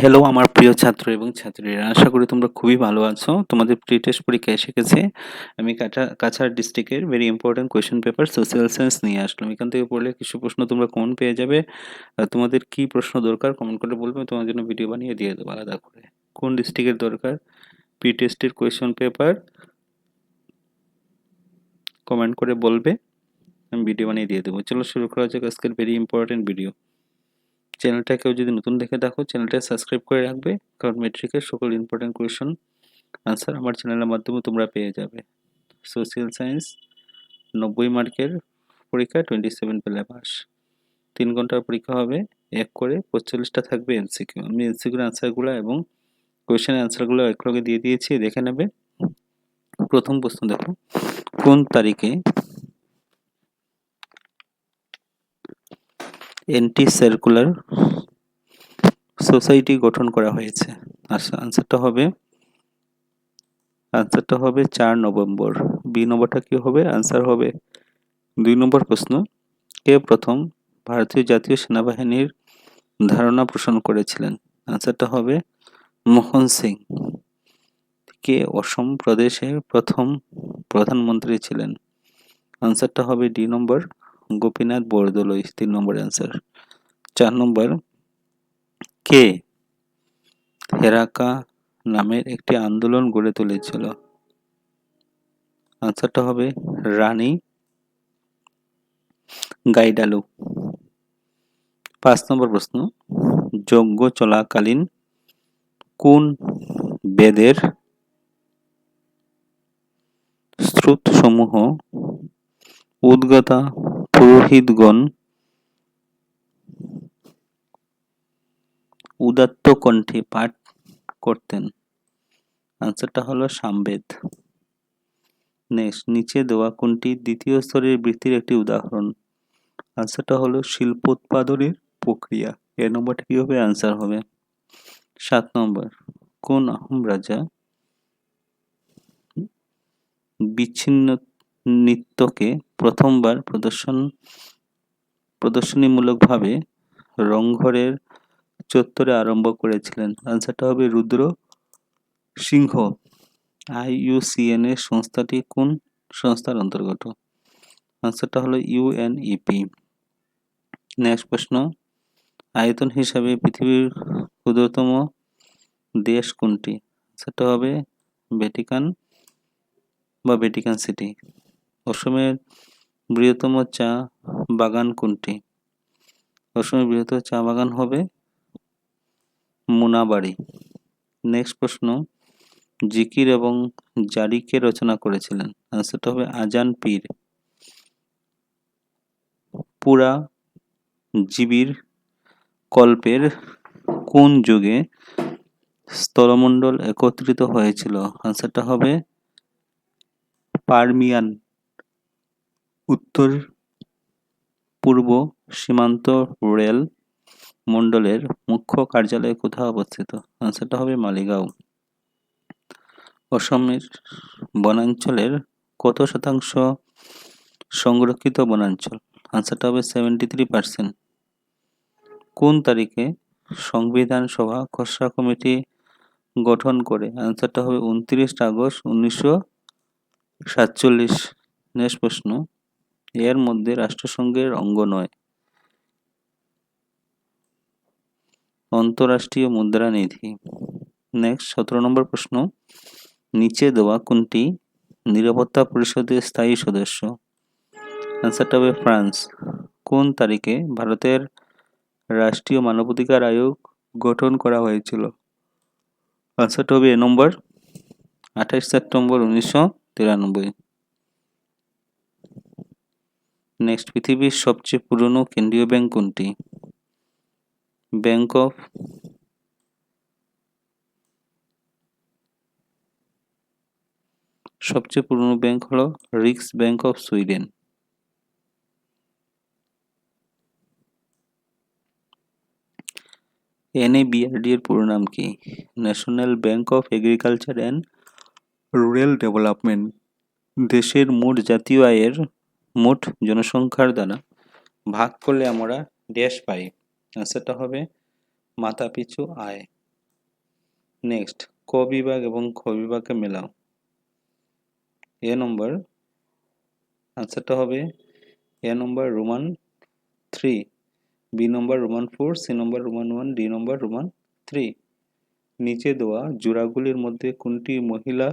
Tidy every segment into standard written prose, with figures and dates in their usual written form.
Hello আমার প্রিয় ছাত্র এবং ছাত্রীরা, আশা করি তোমরা খুবই ভালো আছো। তোমাদের প্রি টেস্ট পরীক্ষা এসে গেছে। আমি কাছাড় ডিস্ট্রিক্টের very important question paper social science নিয়ে আসলাম। এখান থেকে পড়লে কিছু প্রশ্ন তোমরা কমন পেয়ে যাবে। তোমাদের কি প্রশ্ন দরকার কমেন্ট করে বলবে, আমি তোমার জন্য ভিডিও বানিয়ে দিয়ে দেবো আলাদা করে। কোন ডিস্ট্রিক্টের দরকার প্রি টেস্টের কোয়েশ্চেন পেপার কমেন্ট করে বলবে, আমি ভিডিও বানিয়ে দিয়ে দেবো। চলো শুরু করা যাক আজকের ভেরি ইম্পর্টেন্ট ভিডিও। চ্যানেলটা কেউ যদি নতুন দেখে থাকো চ্যানেলটা সাবস্ক্রাইব করে রাখবে, কারণ মেট্রিকের সকল ইম্পর্টেন্ট কোয়েশ্চেন আনসার আমার চ্যানেলের মাধ্যমে তোমরা পেয়ে যাবে। সোশ্যাল সায়েন্স 90 মার্কের পরীক্ষা 27 পেলে পাস। 3 ঘন্টার পরীক্ষা হবে, এক করে 45টা থাকবে এমসিকিউ। আমি এমসিকিউর আনসারগুলো এবং কোয়েশ্চেনের আনসারগুলো একলগে দিয়ে দিয়েছি, দেখে নেবে। প্রথম প্রশ্ন দেখো, কোন তারিখে অ্যান্টি সার্কুলার সোসাইটি গঠন করা হয়েছে? আচ্ছা, আনসারটা হবে 4 নভেম্বর। বি নম্বরটা কি হবে? আনসার হবে 2 নম্বর প্রশ্ন, কে প্রথম ভারতীয় জাতীয় সেনাবাহিনীর ধারণা পোষণ করেছিলেন? আনসারটা হবে মোহন সিং। কে অসম প্রদেশের প্রথম প্রধানমন্ত্রী ছিলেন? আনসারটা হবে ডি নম্বর, গোপীনাথ বরদলৈ। 3 নম্বর অ্যান্সার। 4 নম্বর, কে হেরাকা নামের একটি আন্দোলন গড়ে তুলেছিল? আনসারটা হবে রানী গাইডালু। 5 নম্বর প্রশ্ন, যজ্ঞ চলাকালীন কোন বেদের শ্রুতসমূহ উদ্গাতা পুরোহিতগণ উদাত্ত কণ্ঠে পাঠ করতেন? আনসারটা হলো সামবেদ। নেক্সট, নিচে দেওয়া কোনটি দ্বিতীয় স্তরের বৃত্তির একটি উদাহরণ? আনসারটা হলো শিল্পোৎপাদনের প্রক্রিয়া। এর নম্বরটা কি হবে? আনসার হবে 7 নম্বর, কোন আহোম রাজা বিচ্ছিন্ন নৃত্যকে প্রথমবার প্রদর্শনীমূলকভাবে রংঘরের চত্বরে আরম্ভ করেছিলেন? আনসারটা হবে রুদ্র সিংহ। IUCN এর সংস্থাটি কোন সংস্থার অন্তর্গত? আনসারটা হলো UNEP। নেক্সট প্রশ্ন, আয়তন হিসাবে পৃথিবীর ক্ষুদ্রতম দেশ কোনটি? আনসারটা হবে ভ্যাটিকান সিটি। অসমের বৃহত্তম চা বাগান কোনটি? অসমের বৃহত্তম চা বাগান হবে মুনাবাড়ি। নেক্সট প্রশ্ন, জিকির এবং জারি কে রচনা করেছিলেন? আনসারটা হবে আজান পীর। পুরা জীবীর কল্পের কোন যুগে স্থলমণ্ডল একত্রিত হয়েছিল? আনসারটা হবে পার্মিয়ান। উত্তর পূর্ব সীমান্ত রেল মণ্ডলের মুখ্য কার্যালয় কোথায় অবস্থিত? আনসারটা হবে মালিগাঁও। অসমের বনাঞ্চলের কত শতাংশ সংরক্ষিত বনাঞ্চল? আনসারটা হবে 73%। কোন তারিখে সংবিধান সভা খসড়া কমিটি গঠন করে? আনসারটা হবে 29 আগস্ট 1947। নেক্সট প্রশ্ন, এর মধ্যে রাষ্ট্রসংঘের অঙ্গ নয়? অন্তরাষ্ট্রীয় মুদ্রা নিধি। নেক্সট 17 নম্বর প্রশ্ন, নিচে দেওয়া কোনটি নিরাপত্তা পরিষদের স্থায়ী সদস্য? আনসারটা হবে ফ্রান্স। কোন তারিখে ভারতের রাষ্ট্রীয় মানবাধিকার আয়োগ গঠন করা হয়েছিল? আনসারটা হবে এ নম্বর, 28 সেপ্টেম্বর 1993। নেক্সট, পৃথিবীর সবচেয়ে পুরনো কেন্দ্রীয় ব্যাংক কোনটি? সবচেয়ে পুরনো ব্যাংক হলো রিক্স ব্যাংক অফ সুইডেন। NABRD এর পুরো নাম কি? National bank of agriculture and rural development. দেশের মোট জাতীয় আয়ের মোট জনসংখ্যার দ্বারা ভাগ করলে আমরা দেশ পাই? আনসারটা হবে মাথাপিছু আয়। নেক্সট, ক বিভাগ এবং খ বিভাগকে মেলাও। এ নম্বর, আনসারটা হবে এ নম্বর রোমান 3, বি নম্বর রোমান 4, সি নম্বর রোমান 1, ডি নম্বর রোমান 3। নিচে দেওয়া জোড়াগুলির মধ্যে কোনটি মহিলা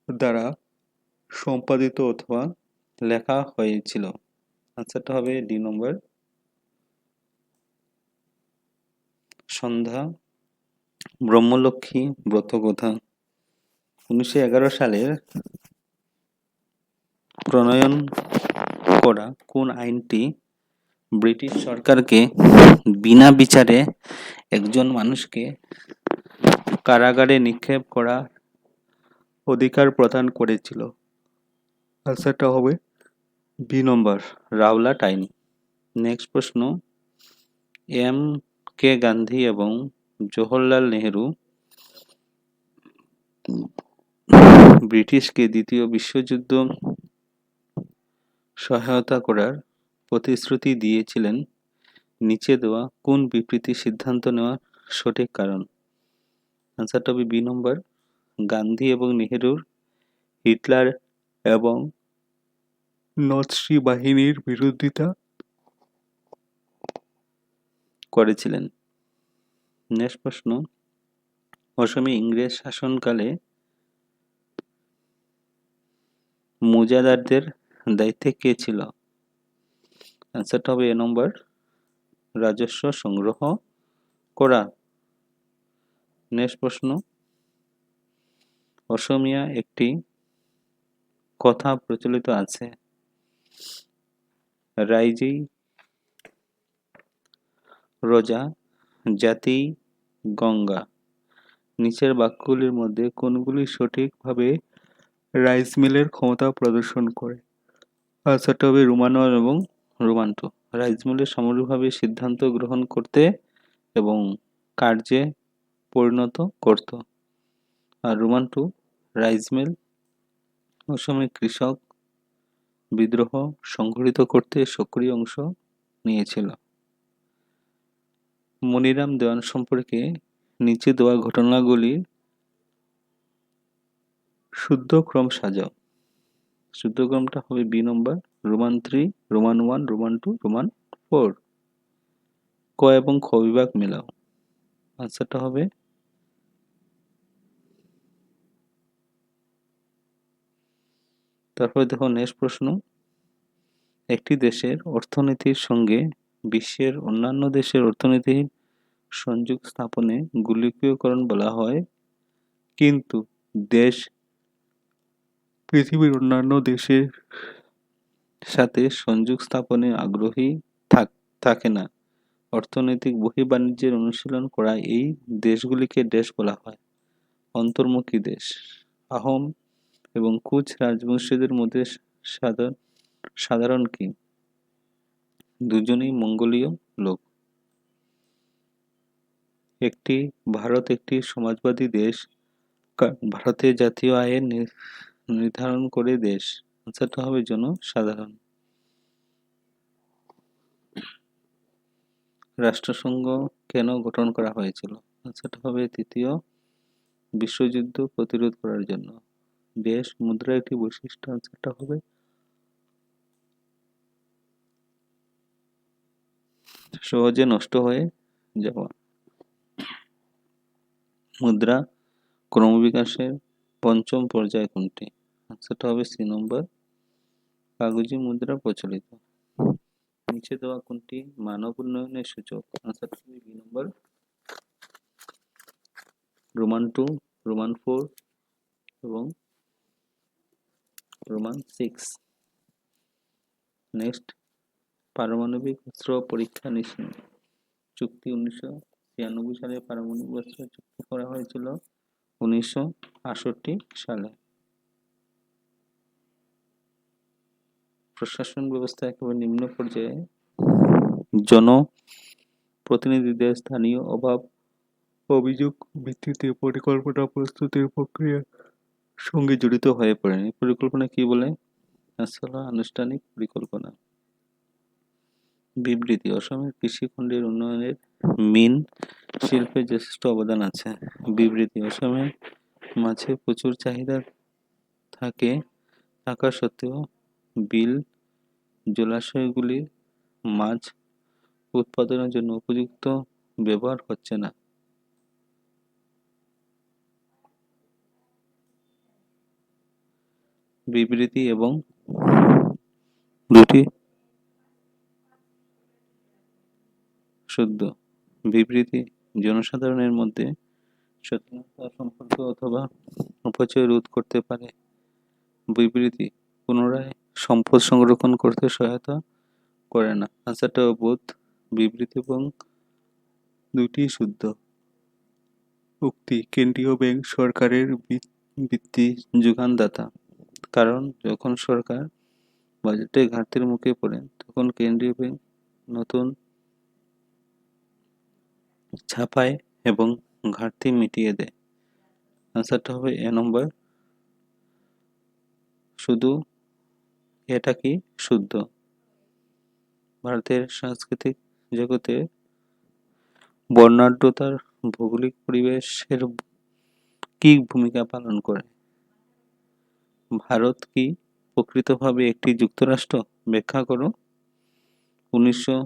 দ্বারা সম্পাদিত অথবা লেখা হয়েছিল? আনসারটা হবে ডি নম্বর সন্ধ্যা, ব্রহ্মলক্ষ্মী, ব্রতকথা। 1911 সালের প্রণয়ন করা কোন আইনটি ব্রিটিশ সরকারকে বিনা বিচারে একজন মানুষকে কারাগারে নিক্ষেপ করার অধিকার প্রদান করেছিল? আনসারটা হবে বি নম্বর রাওলাট আইন। নেক্সট প্রশ্ন, এম কে গান্ধী এবং জওহরলাল নেহেরু ব্রিটিশকে দ্বিতীয় বিশ্বযুদ্ধ সহায়তা করার প্রতিশ্রুতি দিয়েছিলেন। নিচে দেওয়া কোন বিবৃতি সিদ্ধান্ত নেওয়ার সঠিক কারণ? আনসারটা হবে বি নম্বর গান্ধী এবং নেহেরুর হিটলার এবং নাৎসি বাহিনীর বিরোধিতা করেছিলেন। নেক্সট প্রশ্ন, অসমে ইংরেজ শাসনকালে মুজাদারদের দায়িত্বে কে ছিল? আনসারটা হবে এ নম্বর রাজস্ব সংগ্রহ করা। নেক্সট প্রশ্ন, অসমীয়া একটি কথা প্রচলিত আছে, রাইজেই রোজা জাতি গঙ্গা। নিচের বাক্যগুলির মধ্যে কোনগুলি সঠিকভাবে রাইস মিলের ক্ষমতা প্রদর্শন করে? আনসারটা হবে রোমান 1 এবং রোমান 2। রাইস মিলের সামরিকভাবে সিদ্ধান্ত গ্রহণ করতে এবং কার্যে পরিণত করত। আর রোমান 2 রাইস মিল অসমে কৃষক বিদ্রোহ সংঘটিত করতে সক্রিয় অংশ নিয়েছিল। মনিরাম দেওয়ান সম্পর্কে নিচে দেওয়া ঘটনাগুলির শুদ্ধ ক্রম সাজাও। শুদ্ধ ক্রমটা হবে বি নম্বর রোমান 3, রোমান 1, রোমান 2, রোমান 4। ক এবং খ বিভাগ মেলাও। আনসারটা হবে তারপরে দেখো নেক্সট প্রশ্ন, একটি দেশের অর্থনীতির সঙ্গে বিশ্বের অন্যান্য দেশের অর্থনীতির সংযোগ স্থাপনে গোলকীয়করণ বলা হয়, কিন্তু দেশ পৃথিবীর অন্যান্য দেশের সাথে সংযোগ স্থাপনে আগ্রহী থাকে না। অর্থনৈতিক বহির্বাণিজ্যের অনুশীলন করা এই দেশগুলিকে দেশ বলা হয়। অন্তর্মুখী দেশ। আহোম এবং কুচ রাজবংশীয়দের মধ্যে সাধারণ কি? দুজনেই মঙ্গোলীয় লোক। ভারত একটি সমাজবাদী দেশ। ভারতের জাতীয় আয়ের নির্ধারণ করে দেশ। আনসারটা হবে জনসাধারণ। রাষ্ট্রসংঘ কেন গঠন করা হয়েছিল? আনসারটা হবে তৃতীয় বিশ্বযুদ্ধ প্রতিরোধ করার জন্য। দেশ মুদ্রা একটি বৈশিষ্ট্য। আনসারটা হবে সহজে নষ্ট হয়ে যাওয়া। মুদ্রা ক্রমবিকাশের পঞ্চম পর্যায় কোনটি? আনসারটা হবে সি নম্বর কাগজি মুদ্রা প্রচলিত। নিচে দেওয়া কোনটি মানব উন্নয়নের সূচক? আনসারটা হবে বি নম্বর রোমান 2, রোমান 4 এবং রোমান 6। নেক্সট, পারমাণবিক অস্ত্র পরীক্ষা নিষেধ চুক্তি 1996 সালে পারমাণবিক অস্ত্র চুক্তি করা হয়েছিল 1968 সালে। প্রশাসন ব্যবস্থা একেবারে নিম্ন পর্যায়ে জনপ্রতিনিধিদের স্থানীয় অভাব অভিযোগ ভিত্তিতে পরিকল্পনা প্রস্তুতির প্রক্রিয়ার সঙ্গে জড়িত হয়ে পড়েন। এই পরিকল্পনা কি বলে? আসলে আনুষ্ঠানিক পরিকল্পনা। বিবৃতি, অসমের কৃষিখণ্ডের উন্নয়নের মিন শিল্পে যথেষ্ট অবদান আছে। বিবৃতি: অসমে মাছে প্রচুর চাহিদা থাকা সত্ত্বেও বিল জলাশয়গুলির মাছ উৎপাদনের জন্য উপযুক্ত ব্যবহার হচ্ছে না। বিবৃতি এবং দুটি শুদ্ধ। বিবৃতি জনসাধারণের মধ্যে সচেতনতা সম্পর্ক অথবা অপচয় রোধ করতে পারে। বিবৃতি পুনরায় সম্পদ সংরক্ষণ করতে সহায়তা করে না। আনসারটাও বোধ। বিবৃতি এবং দুটি শুদ্ধ। উক্তি: কেন্দ্রীয় ব্যাংক সরকারের বৃত্তি যোগানদাতা। কারণ যখন সরকার বাজেটে ঘাটতির মুখে পড়ে তখন কেন্দ্রীয় ব্যাংক নতুন ছাপায় এবং ঘাটতি মিটিয়ে দেয়। আনসারটা হবে এ নম্বর। শুধু এটা কি শুদ্ধ? ভারতের সাংস্কৃতিক জগতে বর্ণাঢ্যতার ভৌগোলিক পরিবেশের কি ভূমিকা পালন করে? ভারত কি প্রকৃতভাবে একটি যুক্তরাষ্ট্র? ব্যাখ্যা করো। 1900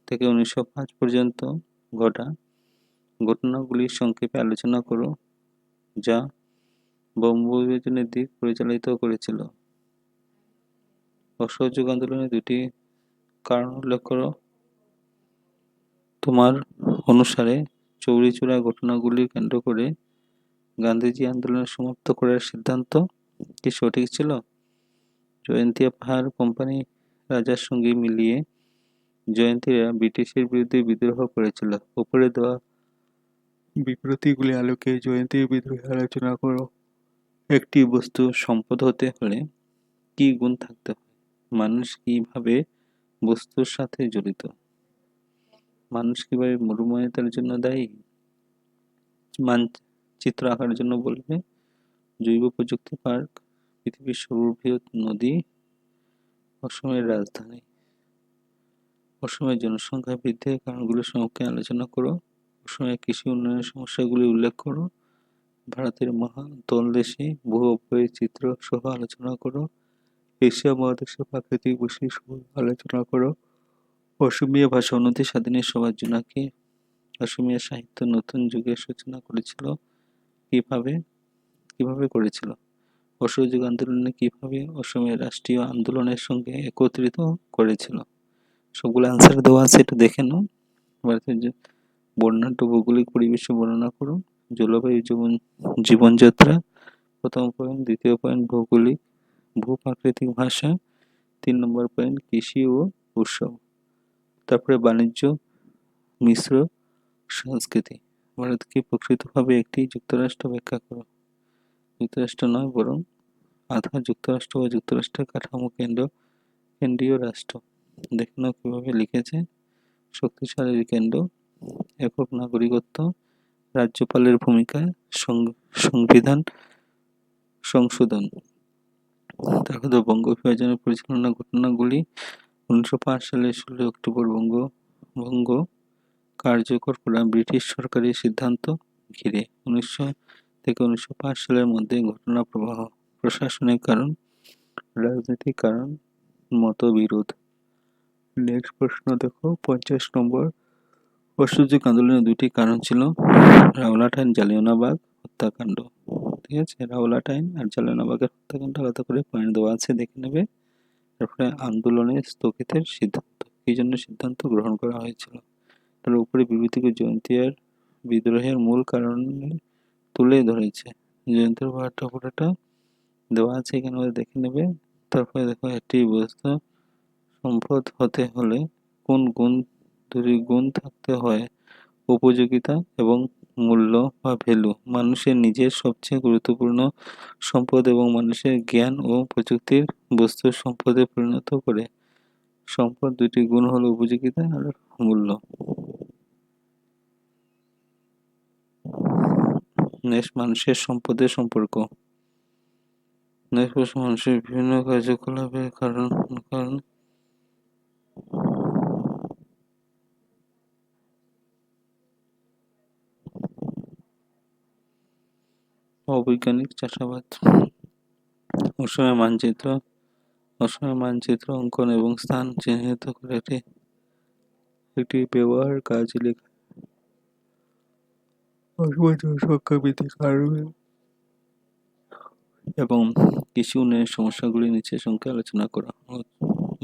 থেকে 1905 পর্যন্ত ঘটা ঘটনাগুলি সংক্ষেপে আলোচনা করো যা বঙ্গবিভাজনের দিক পরিচালিত করেছিল। অসহযোগ আন্দোলনের দুটি কারণ উল্লেখ করো। তোমার অনুসারে চৌরিচৌরা ঘটনাগুলি কেন্দ্র করে গান্ধীজি আন্দোলন সমাপ্ত করার সিদ্ধান্ত কি সঠিক ছিল? জয়ন্তিয়া পাহাড় কোম্পানি রাজার সঙ্গে মিলিয়ে জয়ন্তীরা ব্রিটিশের বিরুদ্ধে বিদ্রোহ করেছিল। উপরে দেওয়া বিবৃতিগুলি আলোকে জয়ন্তীর বিদ্রোহে আলোচনা করো। একটি বস্তু সম্পদ হতে হলে কি গুণ থাকতে হয়? মানুষ কিভাবে বস্তুর সাথে জড়িত? মানুষ কিভাবে মরুময়তার জন্য দায়ী? মানচিত্র আঁকার জন্য বলবে। জৈব প্রযুক্তি পার্ক, পৃথিবীর সর্ববৃহৎ নদী, অসমের রাজধানী। অসমের জনসংখ্যা বৃদ্ধির কারণগুলো সম্পর্কে আলোচনা করো। অসমের কৃষি উন্নয়নের সমস্যাগুলি উল্লেখ করো। ভারতের তলদেশে ভূ বৈচিত্র্য সহ আলোচনা করো। এশিয়া মহাদেশের প্রাকৃতিক বৈশিষ্ট্য আলোচনা করো। অসমীয়া ভাষা উন্নতি সাধনের সবার জোনাকি অসমীয়া সাহিত্য নতুন যুগের সূচনা করেছিল কিভাবে করেছিল? অসহযোগ আন্দোলনে কিভাবে অসমের রাষ্ট্রীয় আন্দোলনের সঙ্গে একত্রিত করেছিল? সবগুলো আনসার দেওয়া আছে, একটু দেখে নাও। ভারতের বর্ণাঢ্য ভৌগোলিক পরিবেশে বর্ণনা করো। জলবায়ু জীবনযাত্রা প্রথম পয়েন্ট। দ্বিতীয় পয়েন্ট ভৌগোলিক ভূপ্রাকৃতিক ভাষা। 3 নম্বর পয়েন্ট কৃষি ও উৎসব। তারপরে বাণিজ্য মিশ্র সংস্কৃতি। ভারতকে প্রকৃতভাবে একটি যুক্তরাষ্ট্র ব্যাখ্যা করো। যুক্তরাষ্ট্র নয় বরং আধা যুক্তরাষ্ট্র বা যুক্তরাষ্ট্রের কাঠামো কেন্দ্রীয় রাষ্ট্র। দেখে নাও কীভাবে লিখেছে। শক্তিশালী কেন্দ্র, একক নাগরিকত্ব, রাজ্যপালের ভূমিকা, সংবিধান সংশোধন। দেখো তো বঙ্গবিভাজনের পরিচালনা ঘটনাগুলি 1905 সালের 16 অক্টোবর বঙ্গভঙ্গ কার্যকর করা ব্রিটিশ সরকারের সিদ্ধান্ত ঘিরে। 1900 থেকে 1905 সালের মধ্যে ঘটনা প্রবাহ। প্রশাসনিক কারণ, রাজনৈতিক কারণ, মতবিরোধ। নেক্সট প্রশ্ন দেখো 50 নম্বর। অসহযোগ আন্দোলনের দুটি কারণ ছিল রাওলাট অ্যান্ড জালিয়ানওয়ালাবাগ হত্যাকাণ্ড। ঠিক আছে, রাওলাট আইন আর জালিয়ানওয়ালাবাগের হত্যাকাণ্ড আলাদা করে পয়েন্ট দেওয়া আছে, দেখে নেবে। তারপরে আন্দোলনের স্থগিতের সিদ্ধান্ত, এই জন্য সিদ্ধান্ত গ্রহণ করা হয়েছিল। তার উপরে বিবৃতিকে জয়ন্তিয়ার বিদ্রোহের মূল কারণ তুলে ধরেছে। জয়ন্তীর পাহাড়টা পুরোটা দেওয়া আছে, এখানে দেখে নেবে। তারপরে দেখো একটি বস্তু সম্পদ হতে হলে কোন দুটি গুণ থাকতে হয়? উপযোগিতা এবং মূল্য বা ভ্যালু। মানুষের নিজের সবচেয়ে গুরুত্বপূর্ণ সম্পদ এবং মানুষের জ্ঞান ও প্রযুক্তির বস্তুর সম্পদে পরিণত করে। সম্পদ দুটি গুণ হলো উপযোগিতা আর মূল্য। নেক্সট মানুষের সম্পদের সম্পর্ক। নেক্সট প্রশ্ন মানুষের বিভিন্ন কার্যকলাপের কারণ অবৈজ্ঞানিক চাষাবাদ। অসময়ে মানচিত্র অঙ্কন এবং স্থান চিহ্নিত করে একটি ব্যবহার কাজে লেখা অসময়ে জনসংখ্যা বৃদ্ধির কারণে এবং কৃষি উন্নয়নের সমস্যাগুলি নিচে সংখ্যে আলোচনা করা।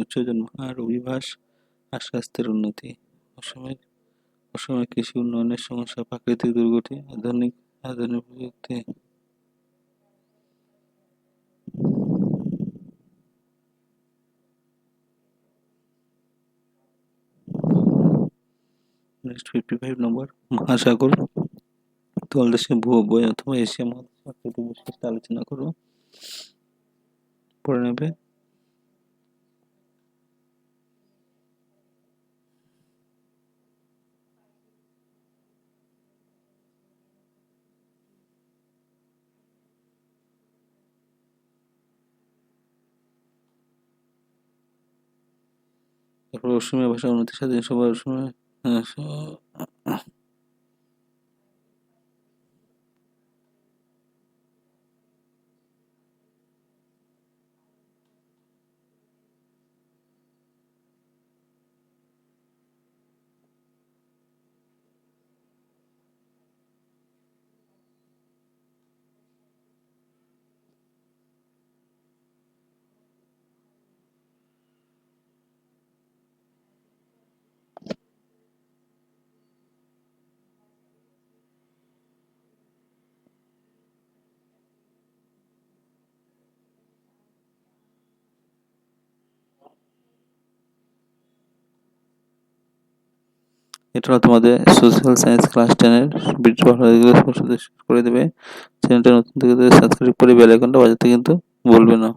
উচ্চ জন্মহার, অভিবাস আর স্বাস্থ্যের উন্নতি। অসময়ে কৃষি উন্নয়নের সমস্যা, প্রাকৃতিক দুর্গতি, আধুনিক প্রযুক্তি। নেক্সট 55 নম্বর, মহাসাগর তলদেশে ভূ-অভ্যয় অথবা এশিয়া মহাদেশের বৈশিষ্ট্য আলোচনা করো, পড়ে নেবে। তারপর অসমীয়া ভাষা উন্নতি স্বাধীন সভার সময় এটা হলো তোমাদের সোশ্যাল সায়েন্স ক্লাস 10-এর ভিডিও ভালো লাগলে করে দেবে। চ্যানেলটা নতুন থেকে সাবস্ক্রাইব করে বেল আইকনটা বাজাতে কিন্তু ভুলবে না।